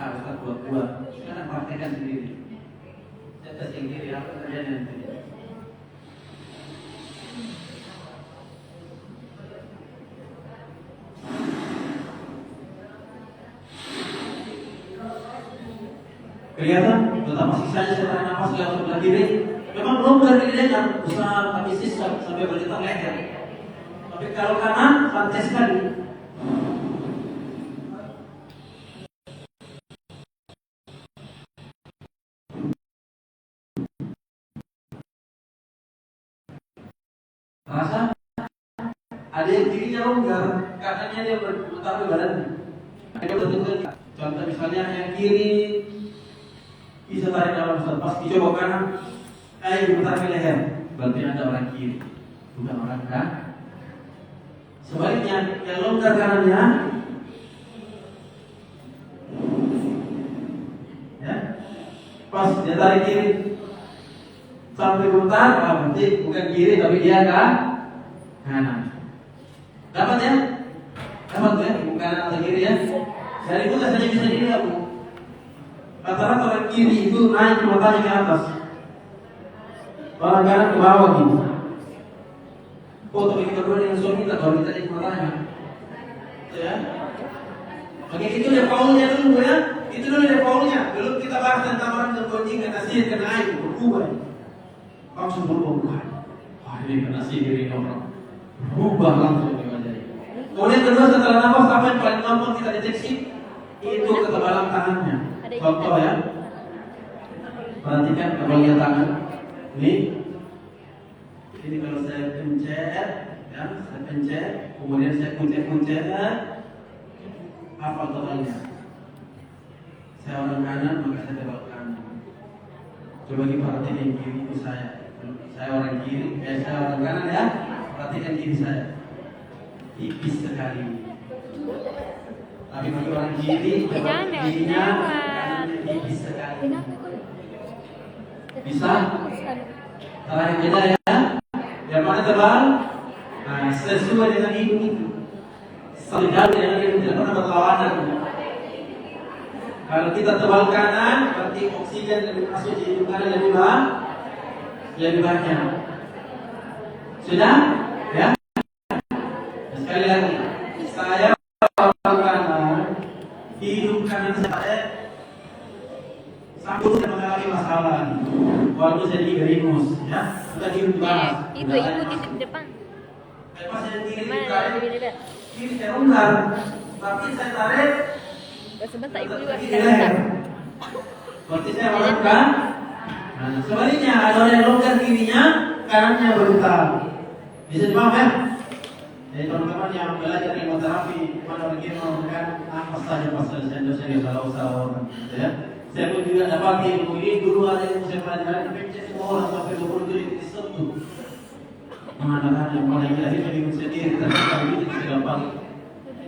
Ustaz buat-buat. Sekarang praktekkan sendiri. Saya tes yang kiri, apa terjadi nanti? Kelihatan? Tetap masih saja saya tarik nafas lewat sebelah kiri. Memang belum terdengar usaha kami sisa sampai bergetar leher. Tapi kalau kanan, santai sekali. Rasa ada yang kirinya longgar, kanannya dia berputar ke badannya. Ada bentuknya. Contoh misalnya yang kiri bisa tarik dalam pas dicoba kanan, diputar ke leher. Berarti ada orang kiri, bukan orang kanan. Sebaliknya yang longgar kanannya, ya, pas dia tarik kiri sampai putar, berarti bukan kiri tapi dia kan kanan. Dapat ya? Dapat ya? Bukan kanan atau kiri ya? Dari itu saja bisa dilihat. Rata-rata orang kiri itu naik matanya ke atas, orang kanan ke bawah gitu. Foto kita berdua dengan suami kita, kalau kita di matanya, ya. Oke, itu dia Paulnya dulu ya. Itu dulu dia Paulnya. Belum kita bahas tentang orang yang berjing, kena sihir, kena air, berubah. Langsung berubah. Wah, ini kena sihir ini orang. Berubah langsung di wajahnya. Kemudian kedua, setelah nafas, apa yang paling gampang kita deteksi? Itu ketebalan tangannya. Contoh ya. Perhatikan kebagian tangan. Ini kalau saya pencet, ya, saya pencet, kemudian saya pencet, apa tebalnya? Saya orang kanan, maka saya tebal kanan. Coba diperhatikan yang kiri itu saya. Saya orang kiri, saya orang kanan ya. Perhatikan kiri saya. Tipis sekali. Tapi bagi orang kiri, kirinya kanannya tipis sekali. Bisa? Terakhir beda ya. Yang mana tebal? Nah, sesuai dengan hidung itu. Sejalan dengan hidung, tidak pernah berlawanan. Kalau kita tebal kanan, berarti oksigen lebih masuk di hidung kanan lebih banyak. Sudah? Ya? Sekali lagi, saya tebal kanan, hidung kanan saya sambung dan mengalami masalah. Walaupun saya digerimus, ya, sudah dibahas. Itu di depan. Pas saya kiri saya longgar, tapi saya tarik. Sebentar ibu juga Berarti saya longgar. Nah, sebaliknya ada orang yang longgar kirinya, kanannya berputar. Bisa dipaham ya? Jadi teman-teman yang belajar hipnoterapi, mana begini melakukan nafas saja pas saya salah orang, ya. Saya pun juga dapat ilmu ini dulu ada yang saya pelajari, pencet semua orang sampai 27 titik satu. Mengatakan yang paling lahir dari sendiri, tapi kami itu tidak gampang.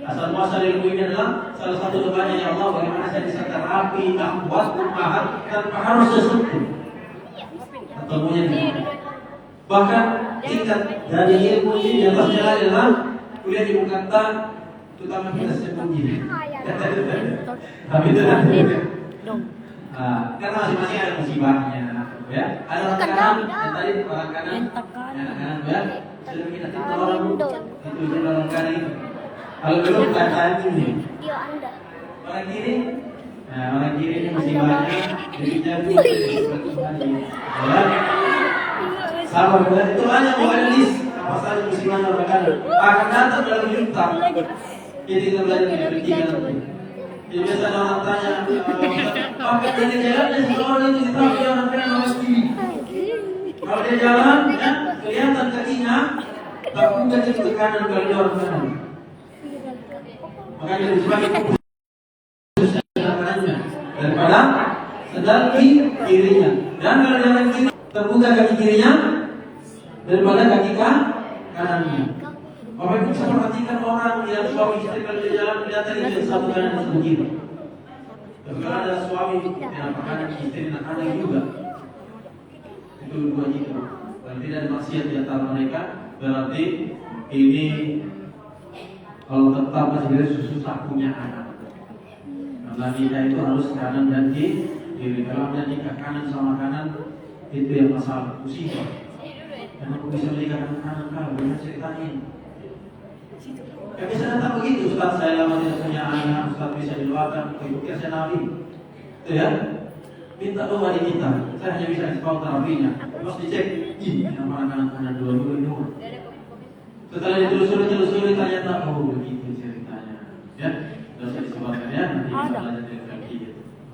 Asal muasal ilmu ini adalah salah satu doanya ya Allah, bagaimana saya bisa terapi, kuat, mahal, tanpa harus sesuatu. Ketemunya bahkan tingkat dari ilmu ini di atasnya adalah kuliah di Jakarta, terutama kita sembunyi. Tapi itu nanti. Karena masing-masing ada musibahnya, ya. Ada orang kanan, yang tadi orang kanan, ya. Sudah kita tinggal orang itu orang kanan itu. Kalau belum kanan ini, orang kiri, nah orang kiri ini musibahnya jadi jatuh, ya. Sama benar itu hanya bukan list apa saja musibahnya orang kanan. Akan datang dalam juta. Jadi kita belajar di bertiga nanti. Jadi biasa orang tanya, pakai dari jalannya kalau itu ditaruh orang kanan orang kiri. Kalau dia jalan, ya kelihatan kakinya, tapi bukan jadi ke kanan kalau dia orang kanan. Makanya sebagai khusus kanannya daripada sedang di kirinya. Dan kalau jalan kiri terbuka kaki kirinya daripada kaki kanannya. Bapak Ibu bisa perhatikan orang yang suami istri kalau dia jalan kelihatan itu satu kanan satu kiri. Dan kalau ada suami yang kanan istri dan anak juga, itu dua itu. Dan tidak ada maksiat di antara mereka, berarti ini kalau tetap masih susah punya anak. Nah, Karena lidah itu harus kanan dan kiri. Kalau ada nikah kanan sama kanan, itu yang masalah musibah. Karena aku bisa melihat kanan kalau dengan ceritanya. Ya bisa datang begitu, Ustaz saya lama tidak punya anak, Ustaz bisa diluarkan, ikut saya Nabi. Itu ya, minta doa diminta. Saya hanya bisa kasih tahu terapinya. Terus dicek, ini nama kanan dua. Setelah ditelusuri ternyata begitu ceritanya. Ya, sudah saya disebutkan ya, nanti kita belajar dari kaki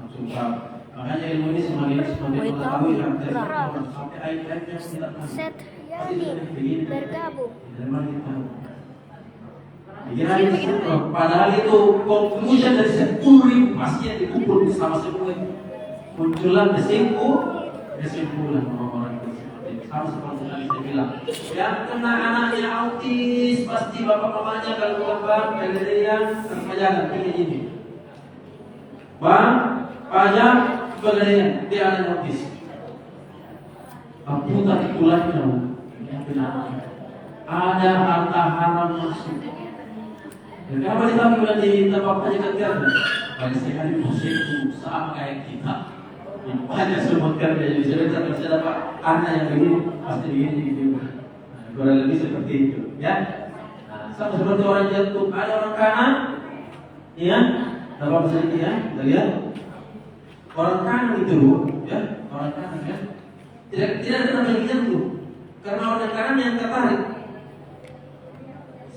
langsung paham. Makanya ilmu ini semakin mengetahui sampai ayat-ayat yang tidak tahu. Set Yani bergabung. Padahal itu conclusion dari 10.000 pasien dikumpul bersama semua munculan kesimpulan orang-orang itu seperti itu. Sama seperti tadi saya bilang, yang kena anaknya autis pasti bapak mamanya kalau bukan bang pegadaian terpajakan ini. Bang pajak pegadaian dia anaknya autis. Apunta tulangnya, ada harta haram masuk. Kenapa kita bilang di tempat pajak kerja? Banyak sekali musikku sama kayak kita. Banyak sebutkan dia jadi saya dapat anak yang begini pasti begini gitu. Kurang lebih seperti itu, ya. Sama seperti orang jantung, ada orang kanan, ya. Dapat sedikit ya, kita lihat. Orang kanan itu, ya, orang kanan ya. Tidak ada bagi jantung, karena orang kanan yang tertarik.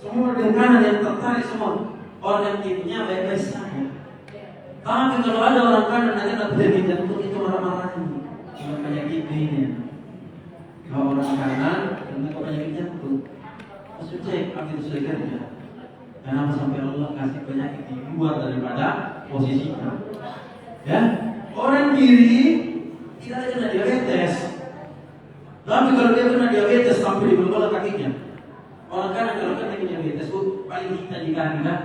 Semua orang kanan yang tertarik semua. Orang yang kirinya baik-baik saja. Tapi kalau ada orang kanan yang tidak bagi jantung itu marah-marah. Cuma penyakit ini. Kalau orang kanan kena penyakit jantung, harus cek apa itu sebenarnya. Kenapa sampai Allah kasih penyakit di luar daripada posisinya? Ya, orang kiri tidak ada kena diabetes. Tapi kalau dia kena diabetes sampai di bawah kakinya, orang kanan kalau kena diabetes itu paling kita di kaki kan,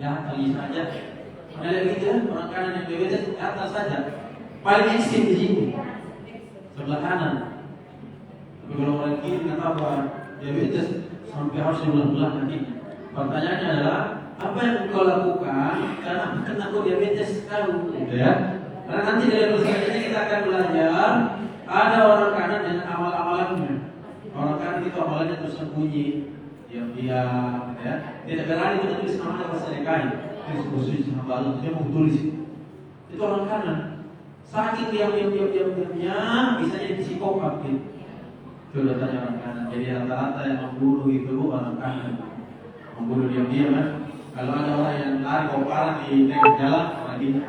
ya kali saja. Ada gitu ya, orang kanan yang diabetes di atas saja, paling ekstrim di sini, sebelah kanan. Tapi kalau orang kiri nggak tahu diabetes sampai harus belah kakinya. Pertanyaannya adalah apa yang kau lakukan karena kena diabetes kau, gitu ya? Karena nanti dalam selanjutnya kita akan belajar. Ada orang kanan dengan amal-amalannya. Orang kanan itu amalannya tersembunyi, diam-diam, ya. Tidak berani untuk tulis namanya pas sedekah. Terus khusus sama Allah, dia mau tulis. Itu orang kanan. Saking diam-diamnya, bisa jadi psikopat gitu. Coba tanya orang kanan. Jadi rata-rata yang membunuh itu orang kanan. Membunuh diam-diam kan. Kalau ada orang yang lari koparan di tengah jalan, orang gitu.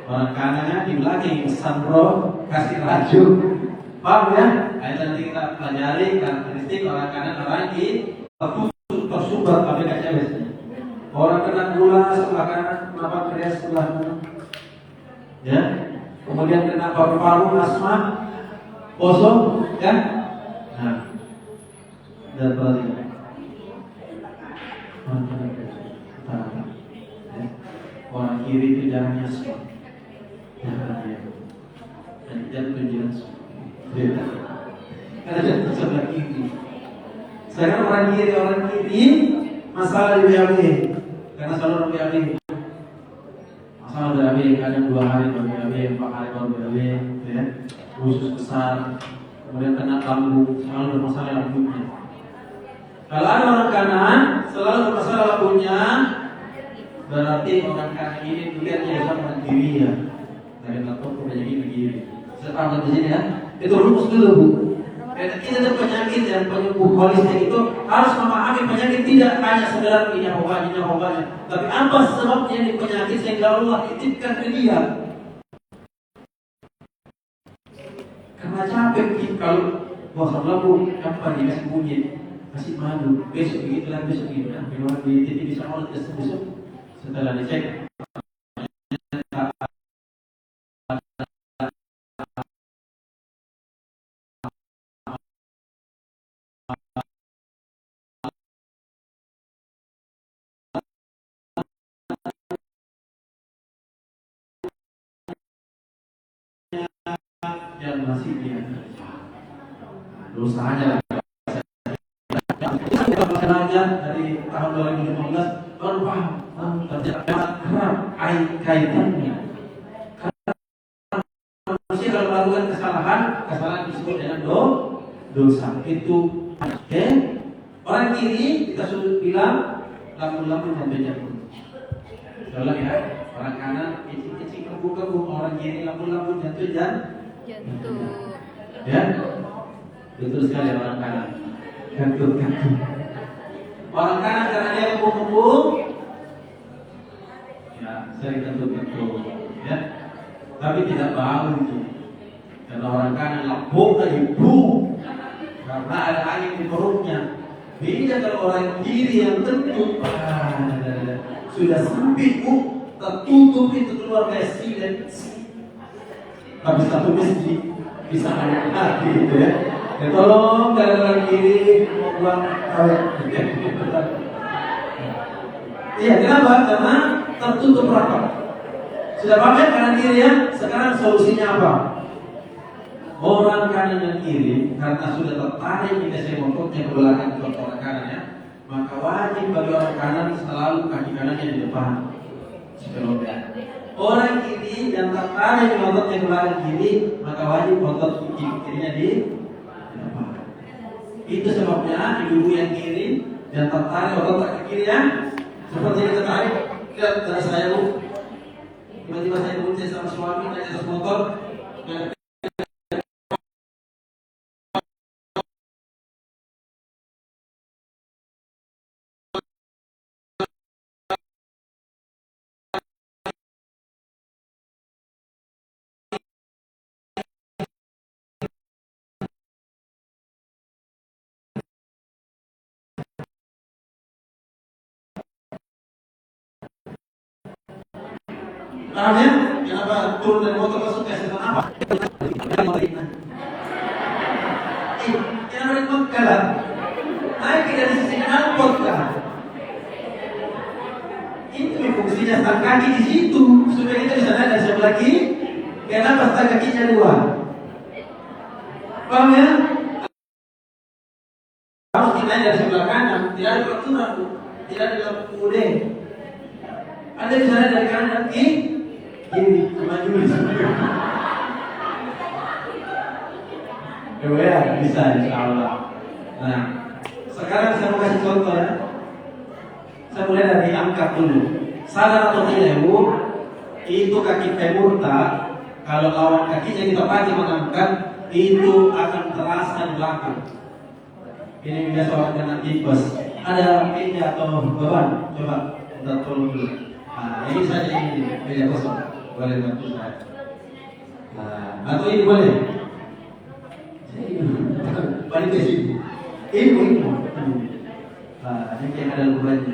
Orang kanannya di belakang pesan roh kasih racun, paham ya? Nah, itu nanti kita pelajari karakteristik orang kanan orang di tersumbat ABK biasanya. Orang kena gula sebelah kanan, kenapa kerja sebelah kanan? Ya, kemudian kena paru-paru asma, kosong, ya? Nah, dan perhatikan. Orang kiri itu jarangnya asma. Dan jantung jelas. Karena jantung sebelah kiri. Sekarang orang kiri masalah di BAB. Karena selalu orang BAB. Masalah BAB kadang 2 hari baru BAB, 4 hari baru BAB, ya. Khusus besar. Kemudian kena lambung, selalu bermasalah lambungnya. Kalau ada orang kanan selalu bermasalah lambungnya, berarti orang kanan ini dilihatnya sama kiri ya. Dari laptop udah jadi begini. Sekarang di sini ya, itu rumus dulu bu. Kita ada penyakit dan penyembuh holistik itu harus memahami penyakit tidak hanya sekedar ini obatnya, tapi apa sebabnya ini penyakit sehingga Allah titipkan ke dia. Karena capek kalau bosan lalu apa dikasih bunyi, kasih madu, besok begitu lah besok gitu. Nah, kalau dititip bisa Allah besok setelah dicek. Yang masih dia dosanya dari tahun 2015 baru paham. Ternyata kerap kaitannya. Manusia kalau melakukan kesalahan disebut dengan dosa. Itu oke. Orang kiri kita sudah bilang lamun-lamun jatuh-jatuh. Ulang ya. Orang kanan kecil-kecil kebu-kebu, orang kiri lamun-lamun jatuh. Ya. Betul sekali orang kanan. Kentut. Orang kanan karena dia kebu-kebu, ya sering kentut. Ya. Tapi tidak bau itu. Karena orang kanan lambung ibu, karena ada angin di perutnya. Beda kalau orang kiri yang kentut, sudah sempit tertutup itu keluar kayak silet. Habis satu masjid bisa hati gitu ya. Ya tolong kalau orang kiri mau buang kawet. Iya, kenapa? Karena tertutup rapat. Sudah pakai kanan kiri ya. Sekarang solusinya apa? Orang kanan dan kiri karena sudah tertarik di mesin ototnya ke belakang ke orang kanan ya, maka wajib bagi orang kanan selalu kaki kanannya di depan. Orang kiri yang tertarik di ototnya ke belakang kiri, maka wajib otot kirinya di depan. Itu sebabnya ibu yang kiri yang tertarik otot kaki kiri ya, seperti yang tertarik. Lihat dari saya bu, tiba-tiba saya bunyi sama suami naik atas motor. Paham ya? Kenapa turun dari motor langsung ke setan apa? Kenapa di Mekah? Naik dari sisi angkot kan? Itu fungsinya stang kaki di situ supaya kita bisa naik dari sebelah kiri. Kenapa stang kakinya dua? Paham ya? Harus kita naik dari sebelah kanan. Tidak ada peraturan, tidak ada dalam kemudian. Anda bisa naik dari kanan dan kiri. Ini maju ya bisa insyaallah. Nah sekarang saya mau kasih contoh ya. Saya mulai dari angkat dulu. Sadar atau tidak ibu, itu kaki femur tak, kalau lawan kakinya kita pakai mengangkat, itu akan terasa di belakang. Ini biasa orang kena tipes. Ada meja atau beban? Coba kita tolong dulu. Nah ini saja ini meja kosong. Boleh bantu saya. Nah, atau ini boleh. Balik ke sini. Ini. Nah, ini yang ada ukurannya.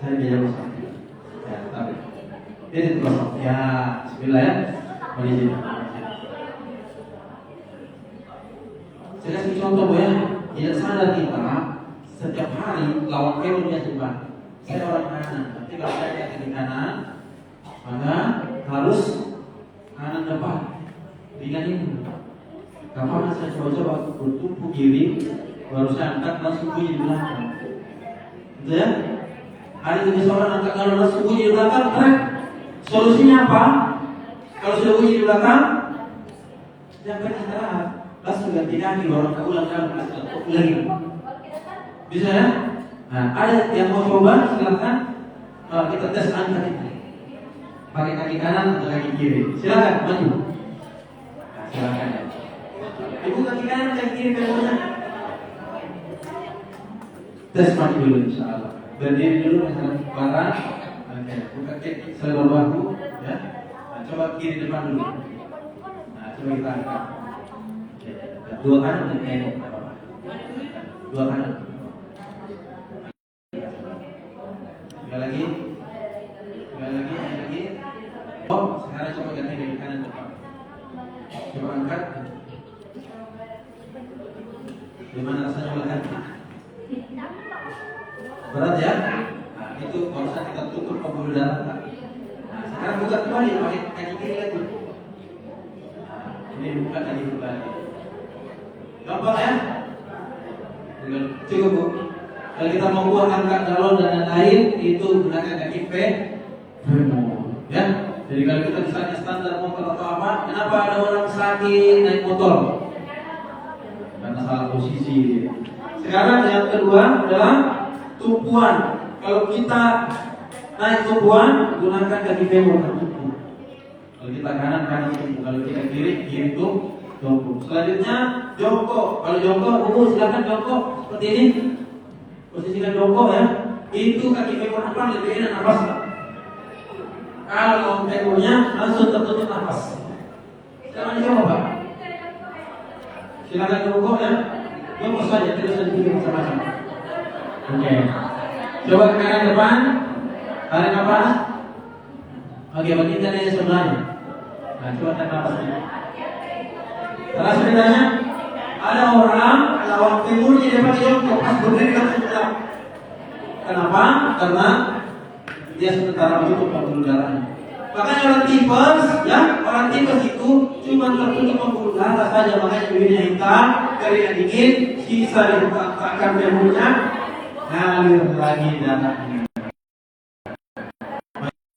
Saya biar kosong. Ya, tapi ini kosong. Ya, bismillah ya. Mari sini. Saya kasih contoh bu ya. Tidak sadar kita setiap hari lawan keluarnya coba. Saya orang kanan, tapi kalau saya kiri kanan, maka harus kanan depan. Ringan ini. Kapan saya coba-coba bertumpu kiri, baru saya angkat langsung bunyi di belakang. Gitu ya? Ada jenis orang angkat kalau langsung bunyi di belakang, keren. Solusinya apa? Kalau sudah bunyi di belakang, jangan istirahat. Langsung ganti kaki, orang ulang lagi. Bisa ya? Nah, ada yang mau coba silakan. Kita tes angkat itu. Pakai kaki kanan atau kaki kiri. Silakan maju. Nah, silakan ya. Ibu kaki kanan kaki kiri kemudian. Tes maju dulu insyaallah. Berdiri dulu misalnya barang. Oke, buka kaki selebar bahu ya. Nah, coba kiri depan dulu. Nah, coba kita angkat. Dua kanan dan kiri. Dua kanan. Lagi. Oh, sekarang coba ganti dari kanan depan. Coba angkat. Gimana rasanya angkat? Berat ya? Nah, itu barusan kita tutup pembuluh darah. Nah, sekarang buka kembali pakai kaki kiri lagi. Nah, ini buka kaki kembali. Gampang ya? Cukup bu. Kalau kita mau buang angkat galon dan lain-lain, itu gunakan kaki femur. Ya, jadi kalau kita misalnya standar motor atau apa, kenapa ada orang sakit naik motor? Karena salah posisi. Sekarang yang kedua adalah tumpuan. Kalau kita naik tumpuan, gunakan kaki femur. Kalau kita kanan tumpu, kalau kita kiri tumpu. Selanjutnya jongkok. Kalau jongkok, silakan jongkok seperti ini. Posisikan jongkok ya. Itu kaki femur depan lebih enak nafasnya. Kalau femurnya langsung tertutup nafas. Jangan dicoba Pak. Silakan jongkok ya. Jongkok saja, tidak usah dibikin macam-macam. Oke. Coba ke kanan depan. Tarik nafas. Oke, bagian dari sebelahnya. Nah, coba tarik nafasnya. Salah ceritanya, ada orang femurnya dia pakai jongkok, pas berdiri langsung tegak. Kenapa? Karena dia sementara menutup pembuluh darahnya. Makanya orang tipes itu cuma tertutup pembuluh darah saja, makanya bibirnya hitam, keringat dingin, sisa dibuka-bukakan femurnya, ngalir lagi darahnya.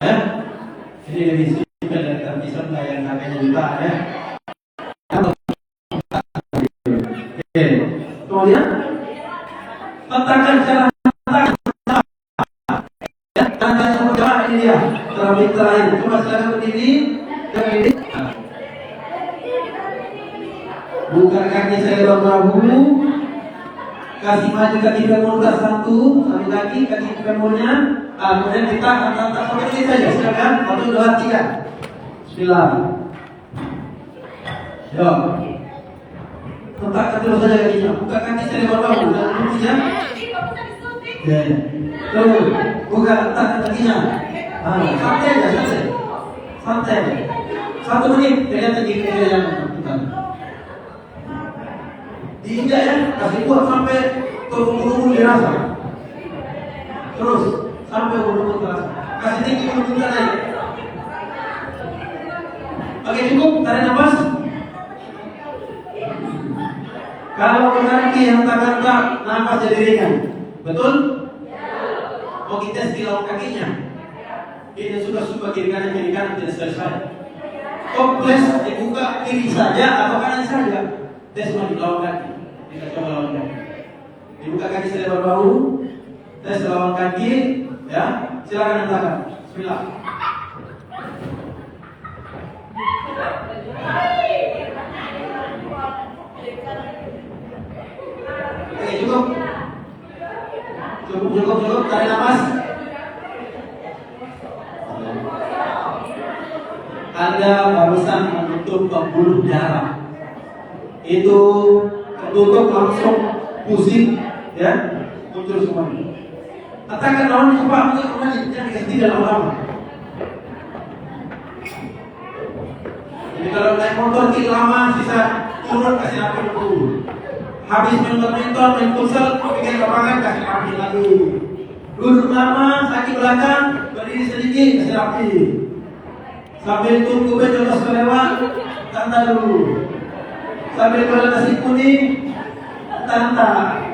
Ya, ini lebih simpel dari terpisah yang harganya juta ya. Oke, kemudian letakkan cara ini dia terakhir terakhir. Coba silakan berdiri. Buka kaki selebar bahu. Kasih maju kaki femur ke satu kaki femurnya. Kemudian kita angkat seperti ini saja. Silakan 1, 2, 3. Bismillah. Yo. Letakkan terus saja kakinya. Buka kaki selebar bahu. Jangan ya. Ya. Terus buka letakkan kakinya. Santai aja, santai. 1 menit, kelihatan di kiri yang bukan. Diinjak ya, kasih kuat sampai ke ulu-ulu dirasa. Terus sampai ulu-ulu terasa. Kasih tinggi ulu-ulu naik. Oke, cukup, tarik nafas. Kalau kaki yang tangan nafas jadi ringan, betul? Mau kita tes lawan kakinya. Ini suka kiri kanan tidak selesai. Kompleks dibuka kiri saja atau kanan saja. Tes mau lawan kaki. Kita coba lawan kaki. Dibuka kaki selebar bahu. Tes lawan kaki. Ya, silakan letakkan. Bismillah. Oke, cukup. Tarik nafas. Anda barusan menutup pembuluh darah. Itu tertutup langsung pusing, ya, muncul semuanya. Katakan lawan cepat, kembali, jangan dikasih lama-lama. Jadi kalau naik motor kiri lama, sisa turun kasih api dulu. Habis mentor, main futsal, bikin lapangan kasih api lagi. Duduk lama, sakit belakang, berdiri sedikit kasih api. Sambil tunggu bejol kelewat, tanda dulu. Sambil jualan nasi kuning, tanda.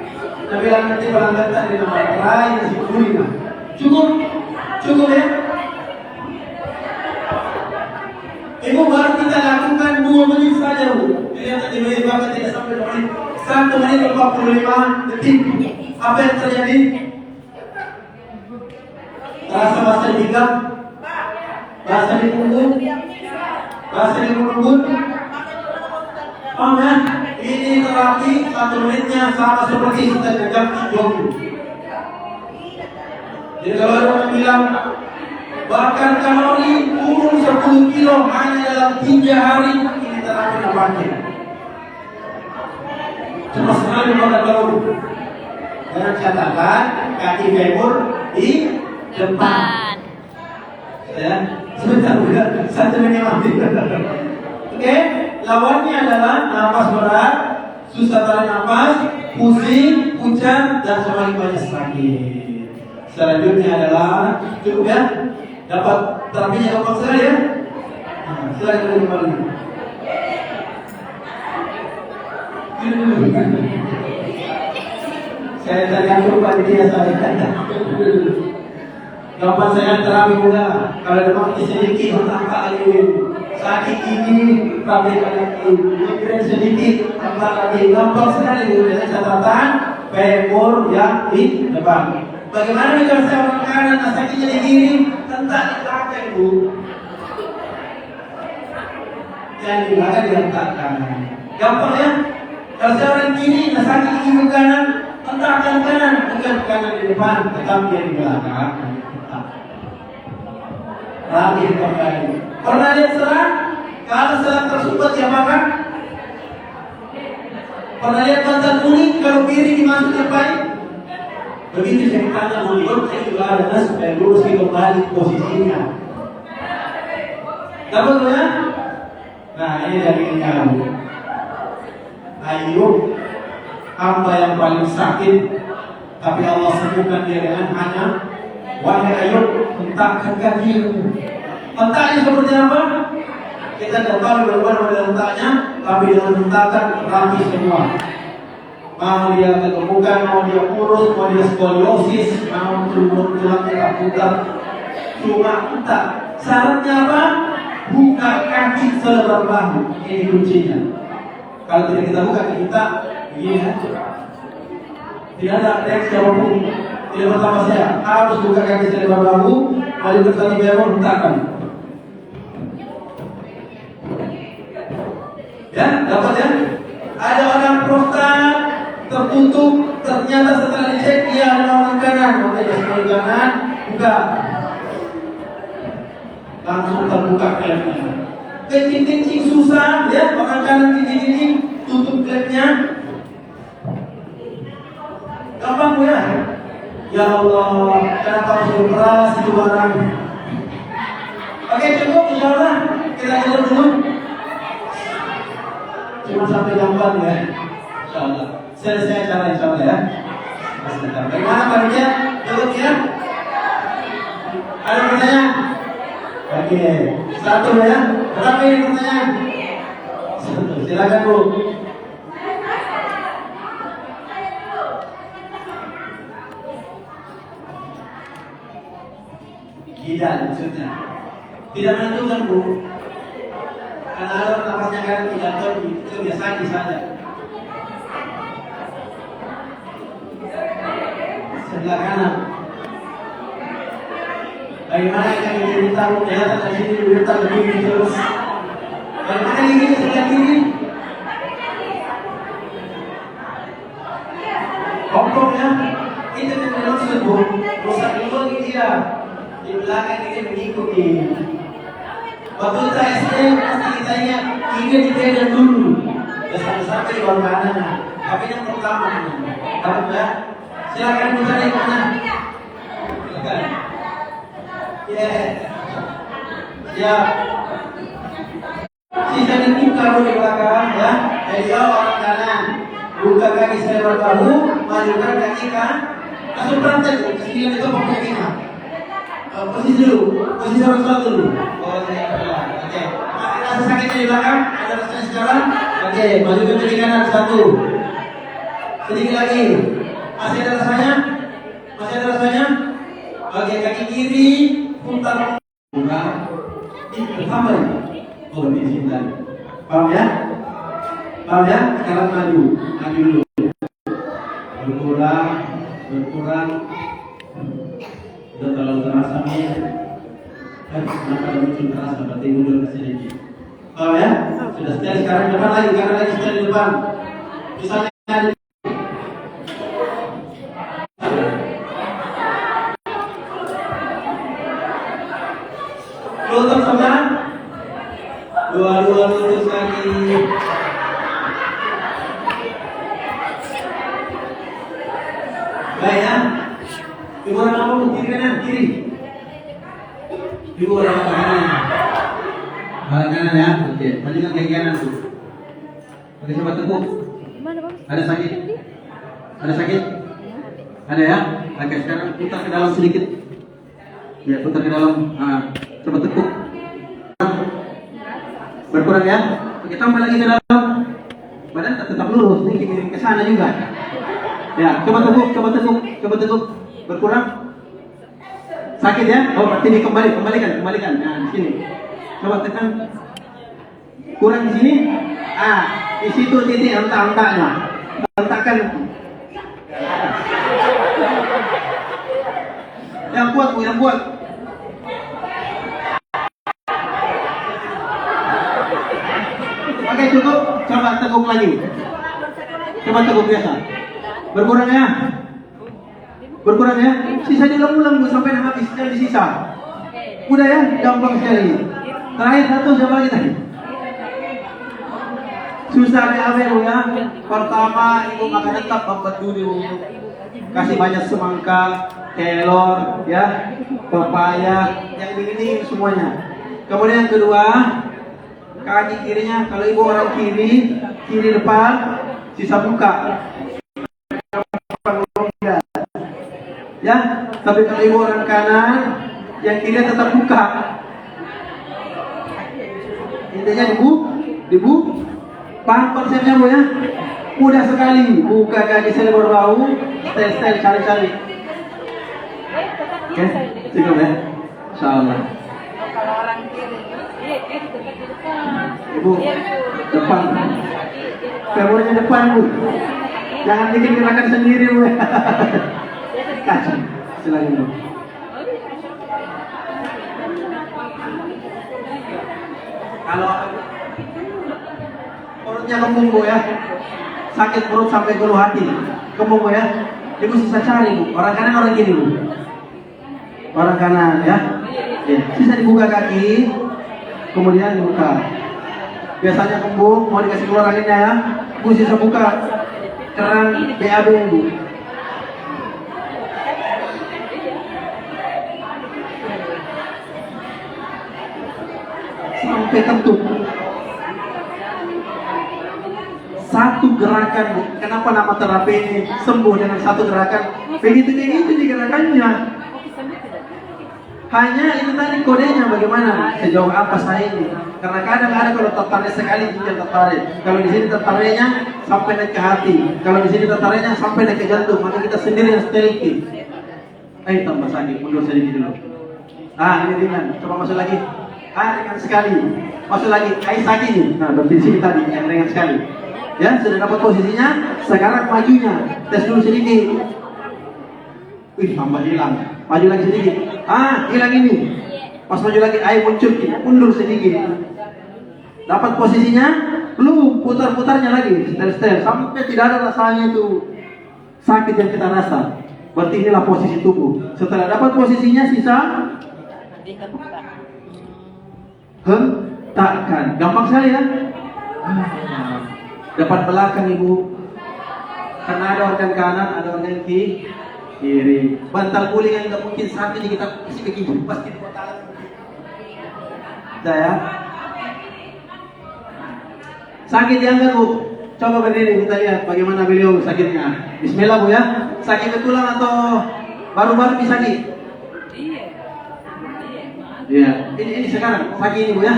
Tapi nanti pelanggan tak di tempat lain nasi kuning. Cukup ya. Ibu baru kita lakukan 2 menit saja Bu. Lihat tadi menit bahkan tidak sampai 2 menit. 1 menit 45 detik. Apa yang terjadi? Rasa masa dibilang. Rasa di punggung, rasa di mulut. Paham ya? Ini terapi 1 menitnya sama seperti kita jam 20. Jadi kalau ada orang bilang bakar kalori turun 10 kilo hanya dalam 3 hari, ini terapi nampaknya. Cuma sekali bakar kalori. Dan catatan kaki femur di depan. Ya. Sebentar, 1 menit mati. Oke, lawannya adalah nafas berat, susah tarik nafas, pusing, pucat, dan semakin banyak sakit. Selanjutnya adalah cukup ya, dapat terapinya gampang sekali ya. Silakan kembali. Saya tergantung panitia saya. Kapan saya terapi juga. Kalau demam sedikit, tambah lagi. Sakit gigi, tambah lagi. Migrain sedikit, tambah lagi. Gampang sekali dengan catatan pemur yang di depan. Bagaimana kalau saya orang kanan, sakitnya di kiri, tentak di belakang ibu. Yang di belakang diletakkan. Gampang ya? Kalau saya orang kiri, sakit gigi ke kanan, tentakkan kanan, bukan kanan di depan, tetapi yang di belakang. Rapi kembali. Pernah lihat serat? Kalau serat tersumbat diapakan? Pernah lihat bantal kuning kalau piring dimasukkan baik? Begitu ceritanya mulut saya juga ada supaya lurus kembali posisinya. Dapat ya? Nah ini dari kamu. Ayo, hamba yang paling sakit, tapi Allah sembuhkan dia dengan hanya wahai Ayub, hentakkan kakimu. Hentaknya seperti apa? Kita tidak tahu bagaimana model hentaknya, tapi dengan hentakan rapi semua. Mau dia kegemukan, mau dia kurus, mau dia skoliosis, mau tulang kita putar, cuma hentak. Syaratnya apa? Buka kaki selebar bahu. Ini kuncinya. Kalau tidak kita buka kita begini ya. Tidak ada reaksi apapun. Tidak pertama saya harus buka kaki selebar bahu, lalu bertani bayar hentakan. Ya, dapat ya? Ada orang prostat tertutup, ternyata setelah dicek dia ada orang kanan, makanya sebelah kanan buka. Langsung terbuka klepnya. Kencing-kencing susah, ya, orang kanan kencing-kencing tutup klepnya. Gampang ya? Ya Allah, kenapa harus beras itu barang? Oke, cukup insyaallah. Kita jalan dulu. Cuma sampai jam 4 ya. Insyaallah. Selesai acara insyaallah ya. Sebentar. Bagaimana panitia? Cukup ya? Ada pertanyaan? Oke, satu ya. Berapa ini pertanyaan? Satu. Silakan Bu. Tidak maksudnya. Tidak menentukan Bu. Karena orang napasnya kan tidak tahu itu biasa saja. Sebelah kanan. Bagaimana yang kita tahu kelihatan dari sini berita begini terus. Bagaimana ini sebelah kiri? Kompong ya. Itu tidak maksud Bu. Rusak dulu ini dia. Di belakang ini mengikuti. Waktu kita SD pasti kita ingat tiga dipegang dulu. Dan sampai di bawah kanan. Tapi yang pertama, dapat ya? Silakan buka di mana? Silakan. Ya. Sisa dibuka di belakang ya. Jadi orang kanan. Buka kaki selebar bahu, majukan kaki kan. Langsung praktek. Kemudian itu pakai kita. Posisi dulu, posisi orang dulu. Oh, saya pelan. Oke. Masih rasa sakit di belakang? Ada rasanya sekarang? Oke, majukan kaki kanan satu. Sedikit lagi. Masih ada rasanya? Masih ada rasanya? Oke, kaki kiri putar. Buka. Ini pertama. Oh, di sini tadi. Paham ya? Paham ya? Sekarang maju dulu. Berkurang. Sudah terlalu terasa nih. Kenapa ada muncul terasa? Berarti mundur ke sini. Paham ya? Sudah sekian sekarang depan lagi, karena lagi sudah di depan. Misalnya lutut sama dua lutut lagi. Baik ya. Ibu orang apa? Kiri kanan, kiri. Ibu orang apa? Kanan ya. Oke, majukan kaki kanan tuh. Oke, coba tepuk. Ada sakit? Ada sakit? Ada ya? Oke, sekarang putar ke dalam sedikit. Ya, putar ke dalam. Coba tepuk. Berkurang ya. Oke, tambah lagi ke dalam. Badan tetap lurus, ini ke sana juga. Ya, coba teguk. Berkurang. Sakit ya? Oh, berarti kembalikan. Nah, di sini. Coba tekan. Kurang di sini. Di situ titik hentak-hentaknya. Hentakkan. Yang kuat, Bu, yang kuat. Oke, cukup. Coba teguk lagi. Coba teguk biasa. Berkurang ya. Sisa diulang-ulang, Bu, sampai habis. Jangan disisa. Udah ya, gampang sekali. Terakhir satu, siapa lagi tadi? Susah deh, Bu ya. Pertama, Ibu makan tetap obat dulu. Kasih banyak semangka, kelor, ya, pepaya, yang begini semuanya. Kemudian yang kedua, kaki kirinya, kalau Ibu orang kiri depan, sisa buka. Ya, tapi kalau Ibu orang kanan, yang kiri tetap buka. Intinya dibu, paham konsepnya, Bu ya? Mudah sekali, buka kaki selebar bahu, style cari-cari. Oke, cukup ya, insyaallah. Kalau orang kiri, Ibu, depan. Femurnya depan, Bu. Jangan bikin gerakan sendiri, Bu. Kasih, silakan, Bu. Kalau perutnya kembung, Bu ya, sakit perut sampai ke hati, kembung, Bu ya. Ibu sisa cari, Bu. Orang kanan, orang kiri, Bu. Orang kanan ya. Sisa dibuka kaki, kemudian dibuka. Biasanya kembung, mau dikasih keluar anginnya ya. Bu, sisa buka keran BAB, Bu. Sampai ketuk. Satu gerakan, Bu. Kenapa nama terapi ini sembuh dengan satu gerakan? Begitu di gerakannya. Hanya itu tadi kodenya bagaimana, sejauh apa saya ini. Karena kadang ada kalau tertarik sekali ginjal tertarik. Kalau di sini tertariknya sampai naik ke hati. Kalau di sini tertariknya sampai naik ke jantung. Maka kita sendiri yang seteliti. Ayo tambah sakit, mundur sedikit dulu. Ini ringan. Coba masuk lagi. Ringan sekali. Masuk lagi. Sakit ini. Nah, berarti di sini tadi yang ringan sekali. Ya, sudah dapat posisinya. Sekarang majunya. Tes dulu sedikit. Wih, tambah hilang. Maju lagi sedikit. Hilang ini. Pas maju lagi, ayo muncul, mundur sedikit. Dapat posisinya, belum putar-putarnya lagi, setel-setel sampai tidak ada rasanya itu sakit yang kita rasa. Berarti inilah posisi tubuh. Setelah dapat posisinya, sisa hentakkan. Gampang sekali ya. Dapat belakang, Ibu. Karena ada organ kanan, ada organ kiri. Bantal guling yang nggak mungkin sakit kita kasih ke kiri pasti dibatalan. Ya. Sakit yang enggak, Bu? Coba berdiri kita lihat bagaimana beliau sakitnya. Bismillah, Bu ya. Sakit betulan atau baru-baru sakit? Iya. Ini sekarang sakit ini, Bu ya.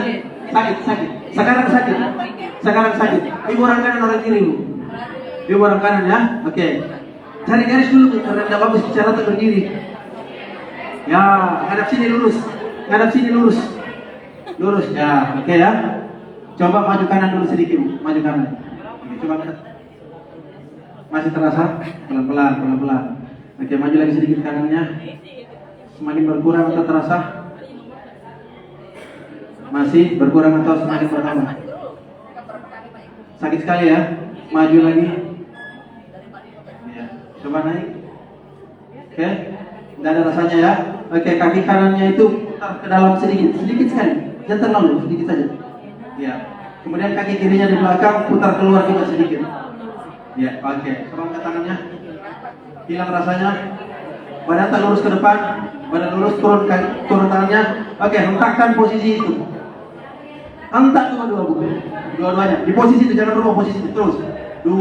Sakit. Sekarang sakit. Ibu orang kanan orang kiri, Bu. Ibu orang kanan ya. Oke. Cari garis dulu karena tidak bagus bicara tak berdiri. Ya, hadap sini lurus. Lurus ya, oke ya. Coba maju kanan dulu sedikit, Bu. Maju kanan. Coba masih terasa pelan-pelan. Oke, maju lagi sedikit kanannya. Semakin berkurang atau terasa? Masih berkurang atau semakin bertambah? Sakit sekali ya. Maju lagi. Coba naik. Oke, tidak ada rasanya ya. Oke, kaki kanannya itu putar ke dalam sedikit sekali. Jangan terlalu, sedikit saja. Ya. Kemudian kaki kirinya di belakang putar keluar juga sedikit. Ya, oke. Coba angkat tangannya. Hilang rasanya. Badan tak lurus ke depan. Badan lurus, turun tangannya. Oke, hentakkan posisi itu. Hentak dua-duanya. Di posisi itu, jangan berubah posisi itu. Terus. 2,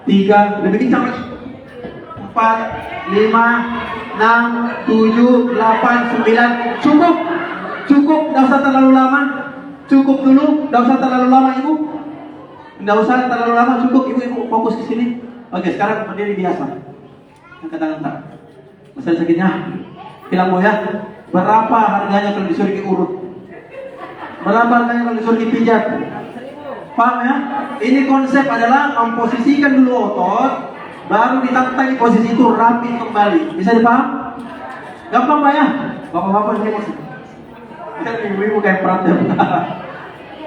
3, lebih kencang lagi. 4, 5, 6, 7, 8, 9. Cukup, tidak usah terlalu lama. Cukup dulu, tidak usah terlalu lama, Ibu. Tidak usah terlalu lama, cukup. Ibu fokus ke sini. Oke, sekarang berdiri biasa. Angkat tangan tak. Masih sakitnya? Bilang mau ya. Berapa harganya kalau disuruh diurut? Berapa harganya kalau disuruh dipijat? Paham ya? Ini konsep adalah memposisikan dulu otot, baru ditantang di posisi itu rapi kembali. Bisa dipaham? Gampang Pak ya? Bapak-bapak ini masih. Kan ibu-ibu kayak perhatian.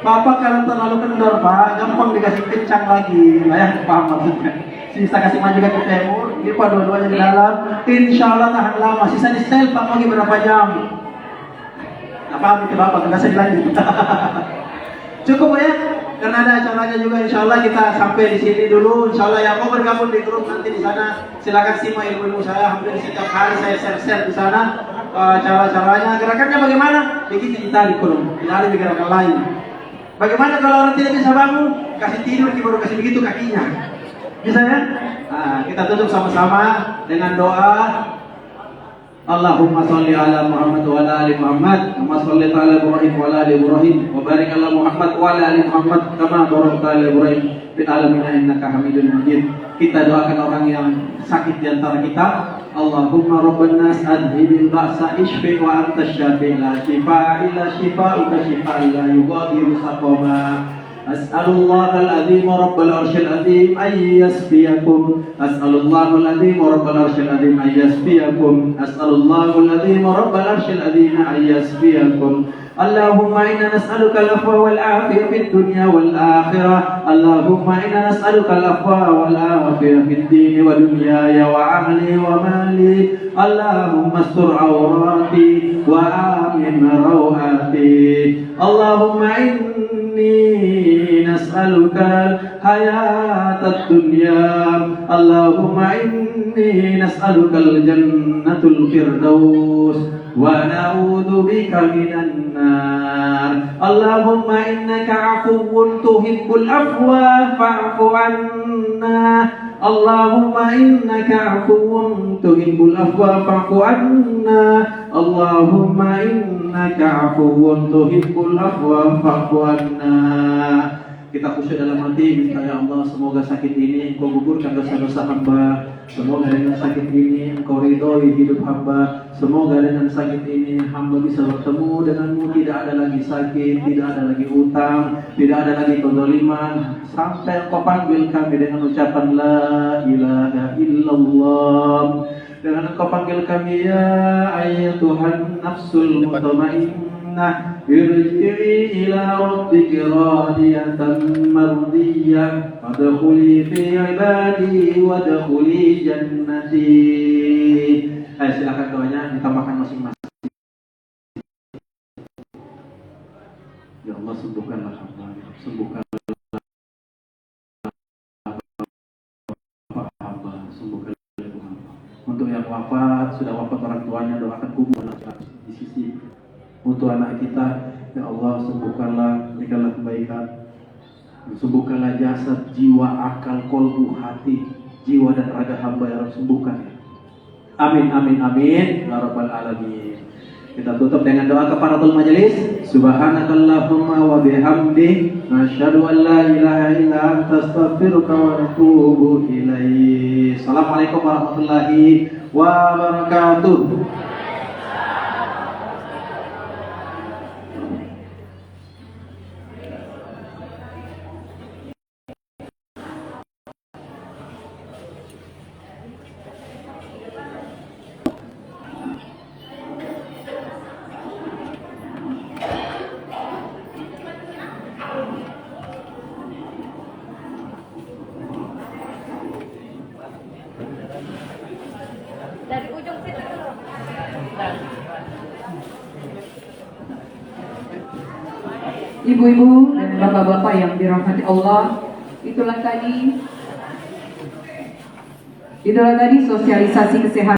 Bapak kalau terlalu kendor Pak, gampang dikasih kencang lagi. Ya, paham maksudnya. Sisa kasih maju ke timur, ini Pak dua-duanya di dalam. Insya Allah tahan lama. Sisa di sel Pak lagi berapa jam? Nah, paham itu Bapak, nggak usah dilanjut. Cukup ya? Karena ada acaranya juga, insya Allah kita sampai di sini dulu. Insya Allah yang mau bergabung di grup nanti di sana, silakan simak ilmu saya. Hampir setiap hari saya share di sana cara-caranya. Gerakannya bagaimana? Begitu ditarik kurung, tidak ada gerakan lain. Bagaimana kalau orang tidak bisa bangun? Kasih tidur, baru kasih begitu kakinya. Bisa ya? Nah, kita tutup sama-sama dengan doa. Allahumma sholli ala Muhammad wa ala ali Muhammad kama shallaita ala Ibrahim wa ala ali Ibrahim wa barik ala Muhammad wa ala ali Muhammad kama barakta ala Ibrahim fil alamin innaka Hamidum Majid. Kita doakan orang yang sakit di antara kita. Allahumma rabban nas adhibil ba'sa ishfi wa anta syafi la shifa illa shifauka shifa la yughadiru saqama. As'alullah al-azim rabbal arsyil azim ay yasfiyakum. As'alullah al-azim rabbal arsyil azim ay yasfiyakum. As'alullah al-azim rabbal arsyil azim ay yasfiyakum. Allahumma inna nas'aluka al-afwa wal afiyah fid dunya wal akhirah. Allahumma inna nas'aluka al-afwa wal afiyah fid din wa dunyaya wa ahli wa mali. Allahumma astur awrati wa amin rawati. Allahumma inni nas'aluka hayatat dunya. Allahumma inni nas'aluka al-jannatul firdaus wa na'udzu bika minan nar. Allahumma innaka 'afuwwun tuhibbul afwa fa'fu 'anna. Allahumma innaka 'afuwwun tuhibbul afwa fa'fu 'anna. Allahumma innaka 'afuwwun tuhibbul afwa fa'fu 'anna. Kita khusyuk dalam hati, minta ya Allah, semoga sakit ini Engkau gugurkan dosa-dosa hamba. Semoga dengan sakit ini Engkau ridhoi hidup hamba. Semoga dengan sakit ini hamba bisa bertemu denganmu. Tidak ada lagi sakit, tidak ada lagi utang, tidak ada lagi kezaliman. Sampai Engkau panggil kami dengan ucapan la ilaha illallah. Dengan Engkau panggil kami ya ayyatuhan nafsul mutmainnah, irji'i ila rabbiki radiyatan mardiyah, fadkhuli fi ibadi wadkhuli jannati. Ayo silakan doanya ditambahkan masing-masing. Ya Allah, sembuhkanlah hamba, sembuhkanlah hamba, sembuhkanlah hamba. Untuk yang wafat, sudah wafat orang tuanya, doakan kubur di sisi. Untuk anak kita, ya Allah, sembuhkanlah, berikanlah kebaikan, sembuhkanlah jasad, jiwa, akal, kolbu, hati, jiwa dan raga hamba ya Rabb, sembuhkan. Amin, amin, amin, ya Rabbal alamin. Kita tutup dengan doa kafaratul majelis. Subhanakallahumma wa bihamdik, nasyhadu an la ilaha illa anta, astaghfiruka wa atubu ilaik. Assalamualaikum warahmatullahi wabarakatuh. Dari ujung situ. Ibu-ibu dan bapak-bapak yang dirahmati Allah, itulah tadi sosialisasi kesehatan.